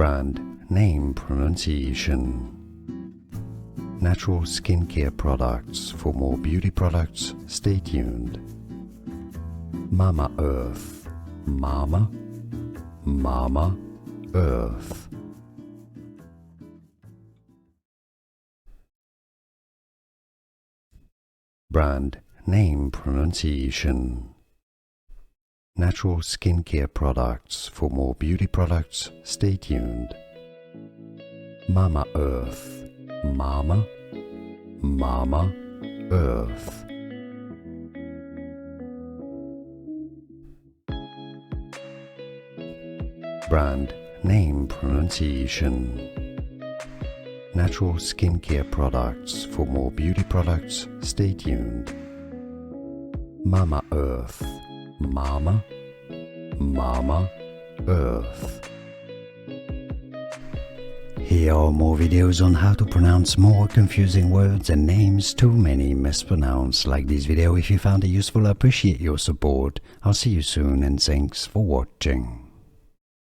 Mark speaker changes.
Speaker 1: Brand name pronunciation. Natural skincare products. For more beauty products, stay tuned. MamaEarth. MamaEarth. Brand name pronunciation. Natural skincare products. For more beauty products, stay tuned. MamaEarth. MamaEarth. Brand name pronunciation. Natural skincare products. For more beauty products, stay tuned. MamaEarth. MamaEarth. Here are more videos on how to pronounce more confusing words and names too many mispronounced. Like this video if you found it useful. I appreciate your support. I'll see you soon and thanks for watching.